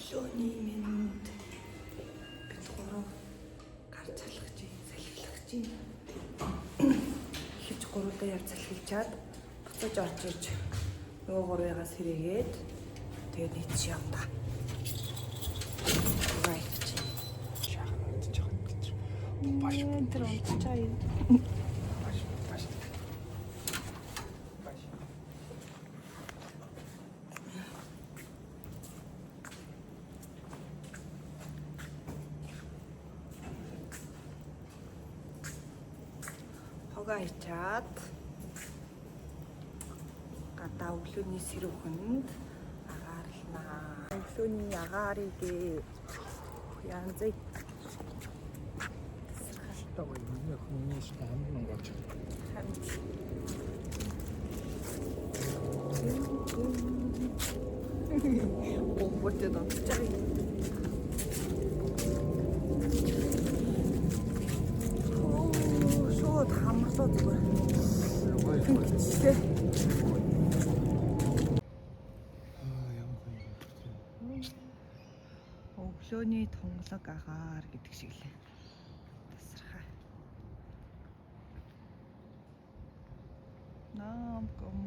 Өглөөний минут бид гурав гарч салхаж байна. Хич гурвдаа явж салхилчаад буцаж орж ирж нөгөө гурвыгаас хэрэгээд тэгээд ийч явна. Right. Баш тэр унтчаа юм. Баш. Хога ичаад гадаа өглөөний сэрүүхэнд агаарлнаа. Өглөөний агаарыг янзыг Давай, я хмуниешь, а мы могачим. Вот это чай. Шууд хамарлаа зүгээр. Өглөөний тонголог агаар гэдэг шиг лээ. Тасархай. Намком.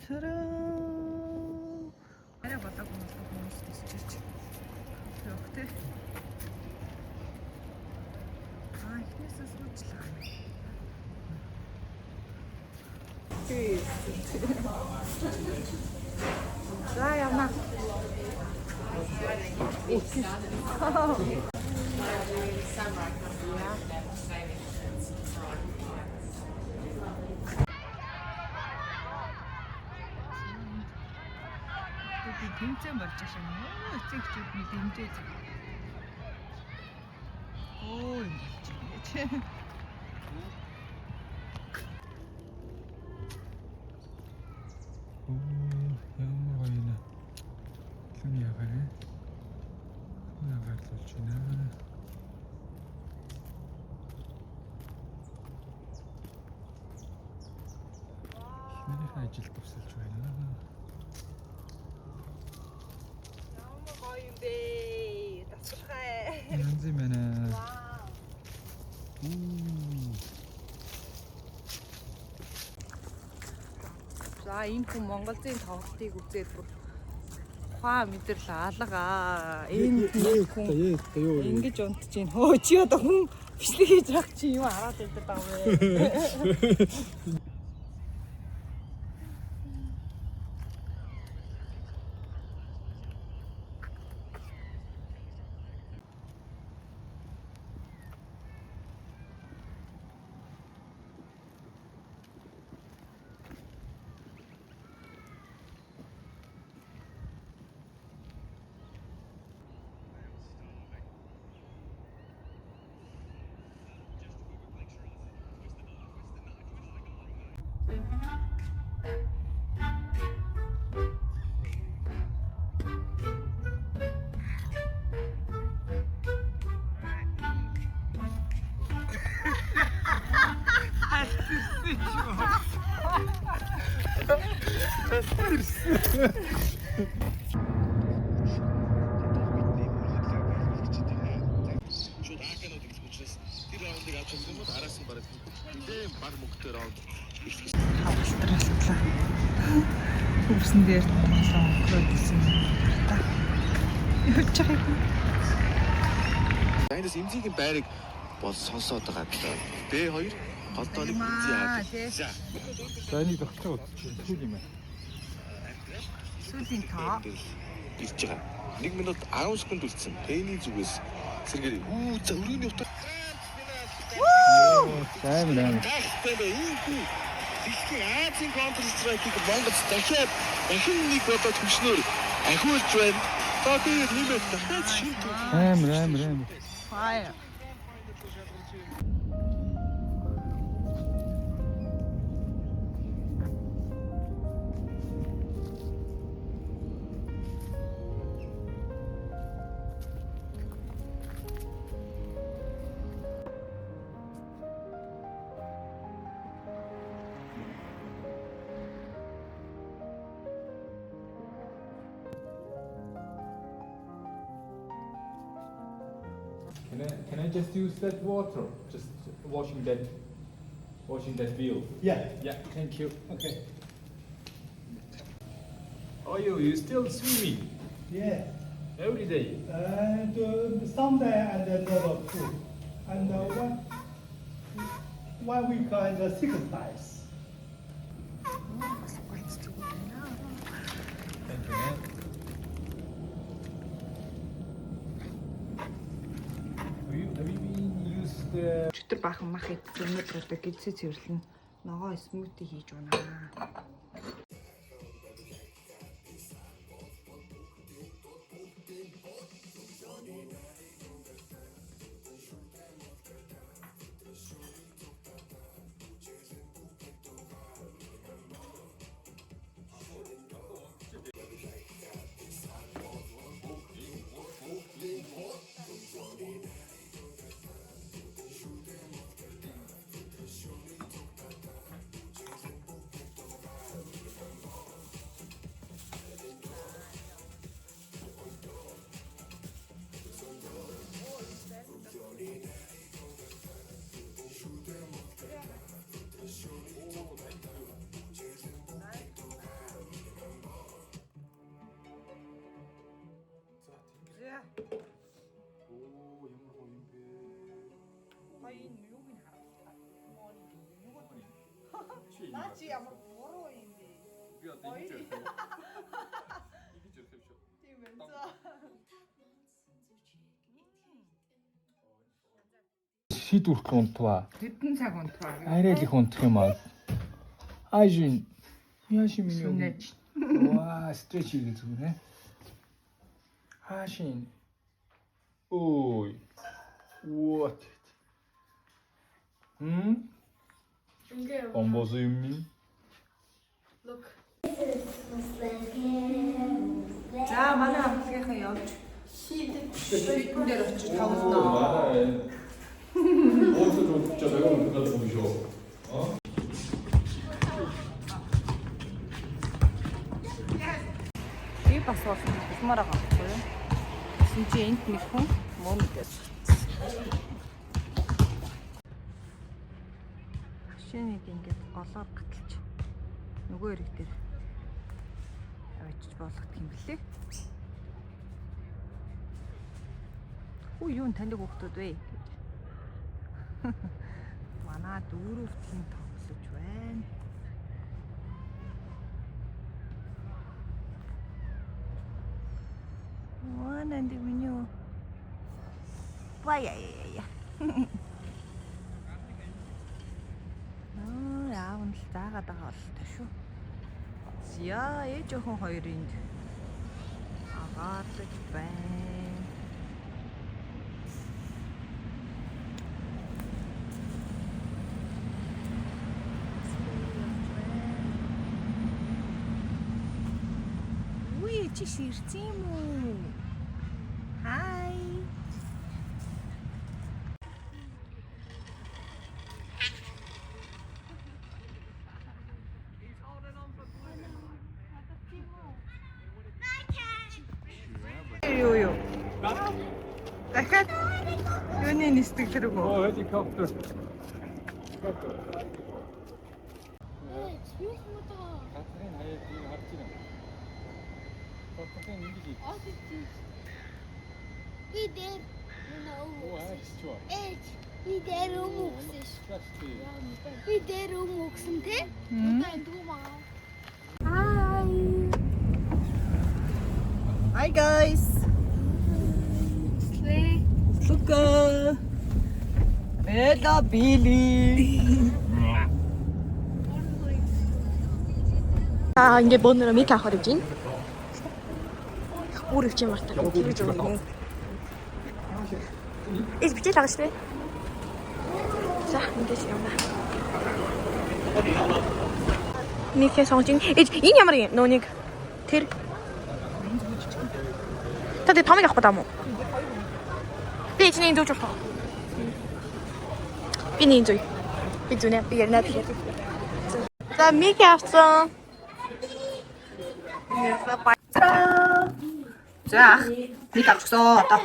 Тараа. Арай батаг хүмүүс тисчирч. Тэгтээ. Ихнээсээ суучлаа. За явна. Тэмцээн болж байгаа юм. Эцэгчүүд нь дэмжээ. Оо юм болж байна. Ямар гоё. Лүн яагаад вэ? Яагаад л болж байна? Миний ажил тусалж байна. Ямар гоё юм бэ? Тасархай. Янз юм байна. За энэ хүн Монголын тоглолтыг үзээд бүр ухаан мэдрэл алгаа. Энэ хүн ингэж унтж байна. Хөө чи одоо хүн бичлэг хийж байгаа чи юу хараад байдаг даа вэ? Хавцтралтлаа. Хөвсөн дээр тоглоом өгөөдсөн та. Явж байгаа юм. Эндээс эмзигийн байрыг бол сонсоод байгаа юм. Б2 голдооны эмзий яа. За энийг тогтоох удчих сүүл юм байна. Сүүлийн тоо ирж байгаа. 1 минут 10 секунд үлдсэн. Пэний зүгээс сэргээр за өрөөний утга. Амар. Дэлхийн Азийн Counter-Strike-ийг Монгол дахин нэг одоо төвшнөр ахиулж байна. За тэгээд нэмээд дахиад шинэ Амар. fire. Can I just use that water? Just washing that wheel. Yeah. Yeah, thank you. Okay. Oh, you still swimming Yeah. every day? And someday and another two. And one week and 6 days. Thank you, man. Have you been used the Өчтөр баахан мах идсэн өнөөдөр одоо гэлцээ цэвэрлэн ногоо смути хийж унаа. 나지 ямар буруу юм бэ? Би одоо ингэж явах. Ингэж явах юм шүү. Тийм байна. Шийдвэрх унтваа. Хэдэн цаг унтваа? Арай л их унтах юм аа. Ажин. Яшин миний. Сүнэж. Ваа, стрэч хийх зүгээр нэ. Хашин. Ой. What? Бомбозу юм минь. За манай хамтлагийнхаа явж шийдэн дээр очиж тавлнаа. Оосо 좀 진짜 내가 오늘 그날 보기 싫어. Би бас болмоор байгаа байхгүй юу? Гэсэн чи энд нэг хүн мөн мэдээс. Машиныг ингээд голоор гаталж нөгөө эрэг дээр авчиж болгох юм блэ? Хүү юу таньдаг хүмүүс вэ? Манай дүүрөвтгийн тоглож байна. Нанди меню. Ваяя. Яав нь л заагаад байгаа бол та шүү. Зя ээж охин хоёрын агаардаг байна. Уй чи ширцэн юм уу? Hi. Юу. Дахиад юуны нисдэг тэрэг үү? Helikopter. Катрин хаяад ийм харж байна. Катрин ингэж. Би дээр Оо, аччваа. би дээр өгсөн ш. Пластик. Би дээр өгсөн те. Одоо дүүмаа. Hi guys. Look. Bella Billy. Ингээ бөөнөр мик авах гэж байна. Үр өвч юм байна. Тэгж өгнө. Ис бичиж байгаа шүү дээ. За, ингэж юм байна. Никээ сонжин. Энэ ямар юм? Нөөник тэр. Тэд томыг авах гэдэг юм уу? Би чинь энэ дүүж болох. Би нэг зүйл. Би зүнэ би ярина би. За мик авсан. За, нэг авчихсан одоо.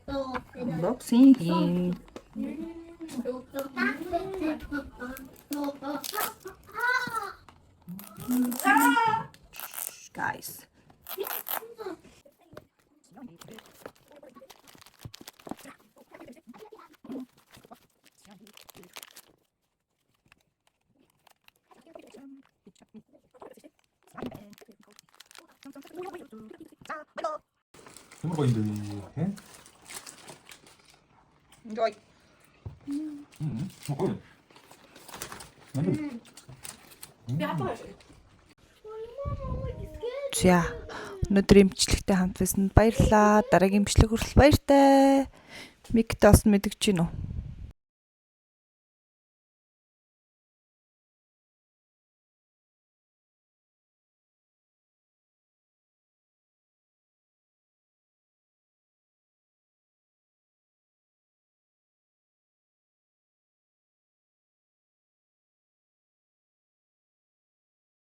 Unboxing хийн. Guys. Ямар гоё юм бэ? Enjoy. Гоё. За өнөөдрийн бичлэгтэй хамт байсанд баярлалаа. Дараагийн бичлэг хүртэл баяртай. Микт бас мэдгэж гин үү?